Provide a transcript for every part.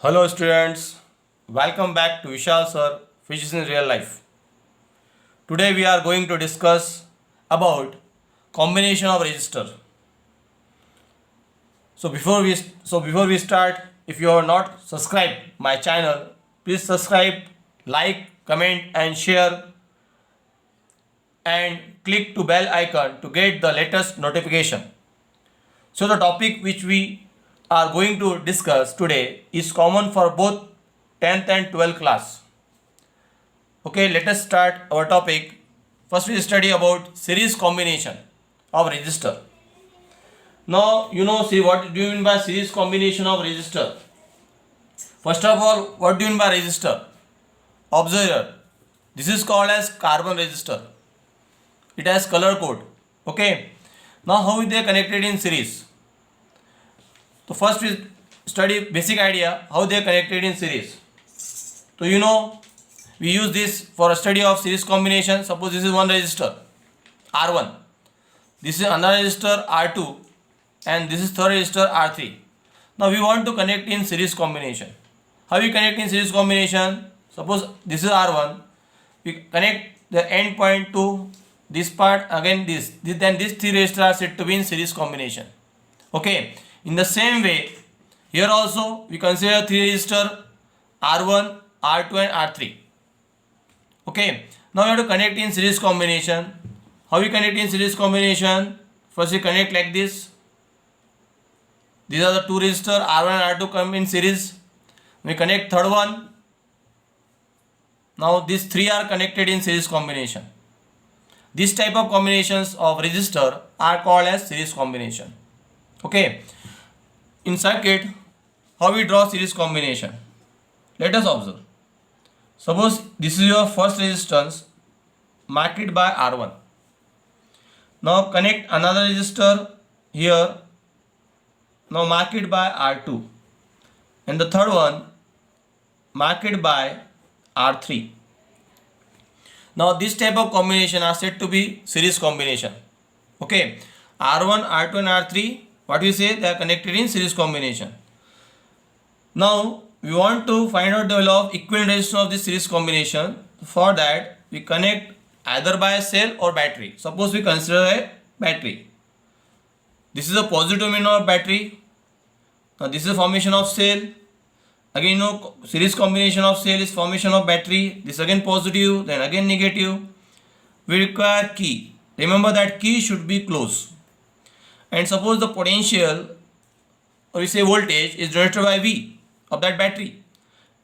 Hello students, welcome back to Vishal Sir Physics in Real Life. Today we are going to discuss about combination of resistor. So before we start, if you are not subscribed my channel, please subscribe, like, comment and share and click to bell icon to get the latest notification. So the topic which we are going to discuss today is common for both 10th and 12th class. Okay, let us start our topic. First we study about series combination of resistor. Now see what do you mean by series combination of resistor. First of all, what do you mean by resistor? Observe, this is called as carbon resistor. It has color code. Okay. Now how they connected in series? So first we study basic idea how they are connected in series. So we use this for a study of series combination. Suppose this is one resistor R1, this is another resistor R2 and this is third resistor R3. Now we want to connect in series combination. How we connect in series combination? Suppose this is R1, we connect the end point to this part, again then these three resistors are said to be in series combination. Okay. In the same way, here also we consider three resistor R1, R2 and R3. Okay. Now we have to connect in series combination. How we connect in series combination? First we connect like this. These are the two resistor R1 and R2 come in series. We connect third one. Now these three are connected in series combination. This type of combinations of resistor are called as series combination. Okay. In circuit, how we draw series combination? Let us observe. Suppose this is your first resistance, mark it by R1. Now connect another resistor here. Now mark it by R2. And the third one, mark it by R3. Now this type of combination are said to be series combination. Okay. R1, R2 and R3, what we say, they are connected in series combination. Now we want to find out the value of equivalent resistance of this series combination. For that we connect either by a cell or battery. Suppose we consider a battery. This is a positive terminal of battery. Now this is a formation of cell. Again series combination of cell is formation of battery. This again positive, then again negative. We require key. Remember that key should be close. And suppose the potential, or we say voltage, is denoted by V of that battery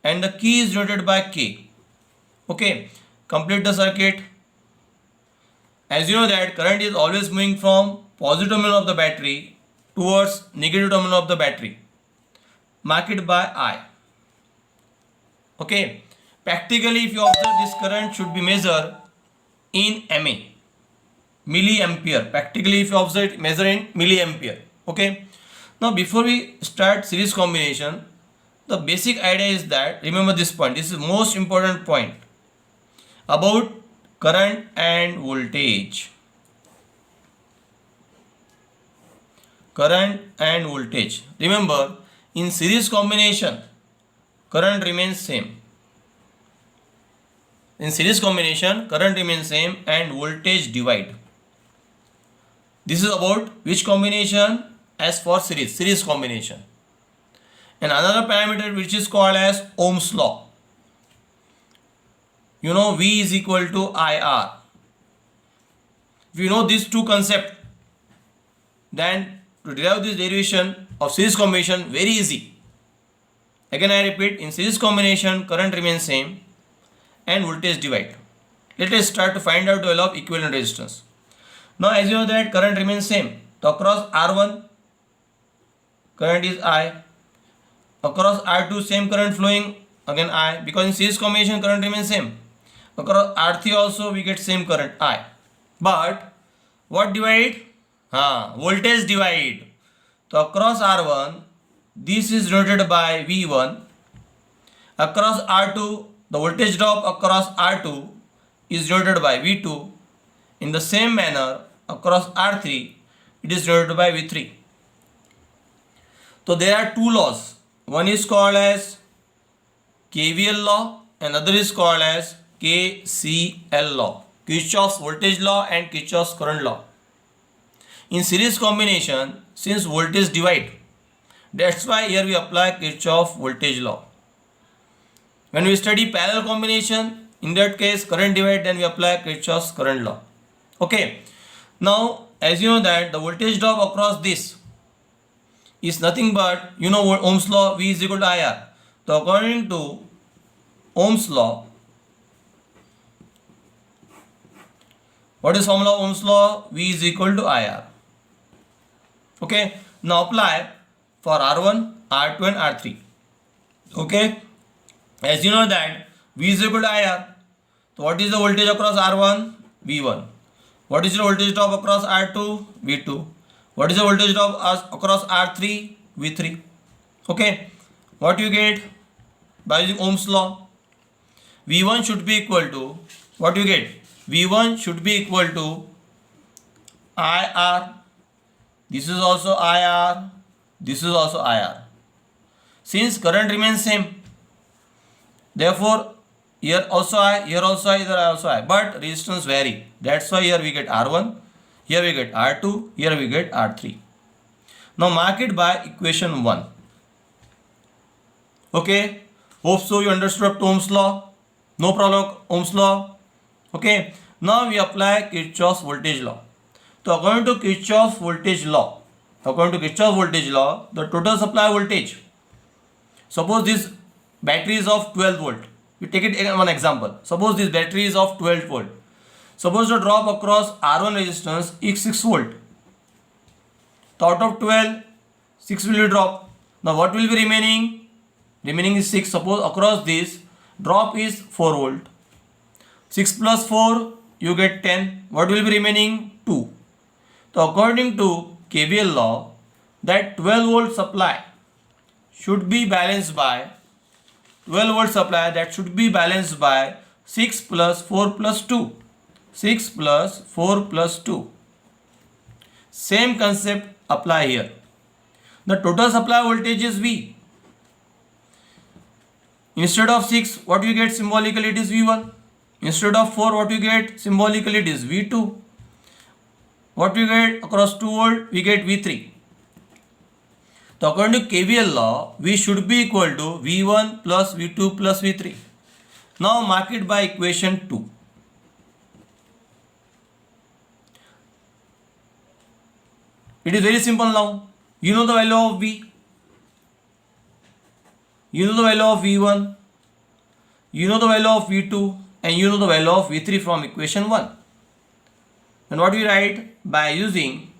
and the key is denoted by K. Okay, complete the circuit. As you know that current is always moving from positive terminal of the battery towards negative terminal of the battery. Mark it by I. Okay, practically if you observe, this current should be measured in mA, milliampere. Practically if you observe, measure in milliampere. Okay. Now before we start series combination, the basic idea is that, remember this point, this is most important point about current and voltage. Current and voltage. Remember, in series combination, current remains same. In series combination, current remains same and voltage divide. This is about which combination? As for series combination. And another parameter which is called as Ohm's law. V is equal to IR. If you know these two concepts, then to derive this derivation of series combination, very easy. Again I repeat, in series combination, current remains same and voltage divide. Let us start to find out the value of equivalent resistance. Now as you know that current remains same. So across R1, current is I. Across R2, same current flowing, again I. Because in series combination, current remains same. Across R3 also we get same current I. But what divide? Voltage divide. So across R1, this is denoted by V1. Across R2, the voltage drop across R2 is denoted by V2. In the same manner, across R3, it is denoted by V3. So there are two laws. One is called as KVL law, another is called as KCL law, Kirchhoff's voltage law and Kirchhoff's current law. In series combination, since voltage divide, that's why here we apply Kirchhoff voltage law. When we study parallel combination, in that case current divide, then we apply Kirchhoff's current law. Okay. Now, as you know that the voltage drop across this is nothing but, you know what, Ohm's law, V is equal to IR. So according to Ohm's law, what is formula of Ohm's law? V is equal to IR. Okay. Now apply for R1, R2 and R3. Okay. As you know that V is equal to IR. So what is the voltage across R1? V1. What is the voltage drop across R2? V2. What is the voltage drop across R3? V3. Okay. What you get by using Ohm's law? V1 should be equal to, what you get? V1 should be equal to IR. This is also IR. This is also IR. Since current remains same, therefore here also I, here also I, here also I, but resistance vary. That's why here we get R1, here we get R2, here we get R3. Now mark it by equation 1. Okay. Hope so you understood up to Ohm's law. No problem, Ohm's law. Okay. Now we apply Kirchhoff's voltage law. So according to Kirchhoff's voltage law, the total supply voltage, suppose this battery is of 12 volt. We take it in one example. Suppose this battery is of 12 volt. Suppose the drop across R1 resistance is 6 volt. So out of 12, 6 will drop. Now what will be remaining? Remaining is 6. Suppose across this drop is 4 volt. 6 plus 4, you get 10. What will be remaining? 2. So according to KVL law, that 12 volt supply should be balanced by 6 plus 4 plus 2. 6 plus 4 plus 2. Same concept apply here. The total supply voltage is V. Instead of 6, what you get symbolically, it is V1. Instead of 4, what you get symbolically, it is V2. What we get across 2 volt, we get V3. So according to KVL law, V should be equal to V1 plus V2 plus V3. Now mark it by equation 2. It is very simple now. You know the value of V. You know the value of V1. You know the value of V2. And you know the value of V3 from equation 1. And what we write? By using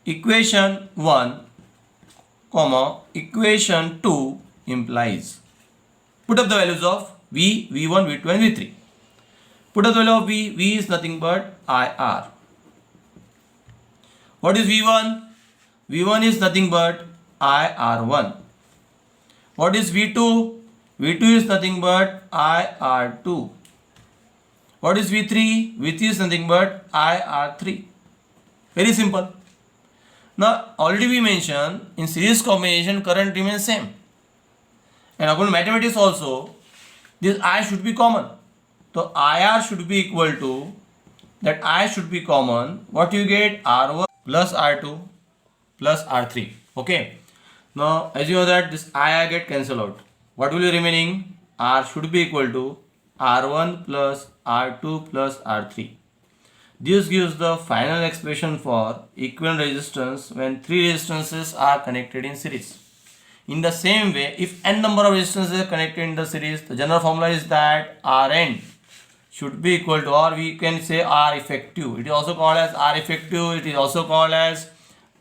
equation 1, equation 2 implies. Put up the values of V, V1, V2 and V3. Put up the value of V. V is nothing but IR. What is V1? V1 is nothing but IR1. What is V2? V2 is nothing but IR2. What is V3? V3 is nothing but IR3. Very simple. Now already we mentioned in series combination current remains same. And according to mathematics also, this I should be common. So IR should be equal to, that I should be common. What you get? R1 plus R2 plus R3. Okay. Now as you know that this IR get cancelled out. What will be remaining? R should be equal to R1 plus R2 plus R3. This gives the final expression for equivalent resistance when 3 resistances are connected in series. In the same way, if n number of resistances are connected in the series, the general formula is that Rn should be equal to, or we can say R effective. It is also called as R effective. It is also called as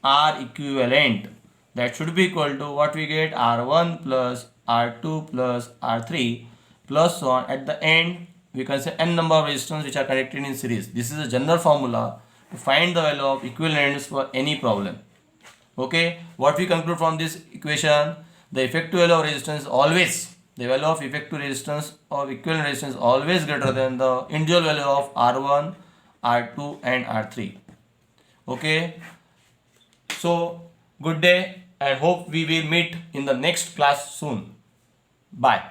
R equivalent. That should be equal to what we get? R1 plus R2 plus R3 plus 1. At the end, we can say n number of resistors which are connected in series. This is a general formula to find the value of equivalents for any problem. Okay, what we conclude from this equation? The effective value of resistance is always, the value of effective resistance or equivalent resistance is always greater than the individual value of R1, R2 and R3. Okay, so good day. and hope we will meet in the next class soon. Bye.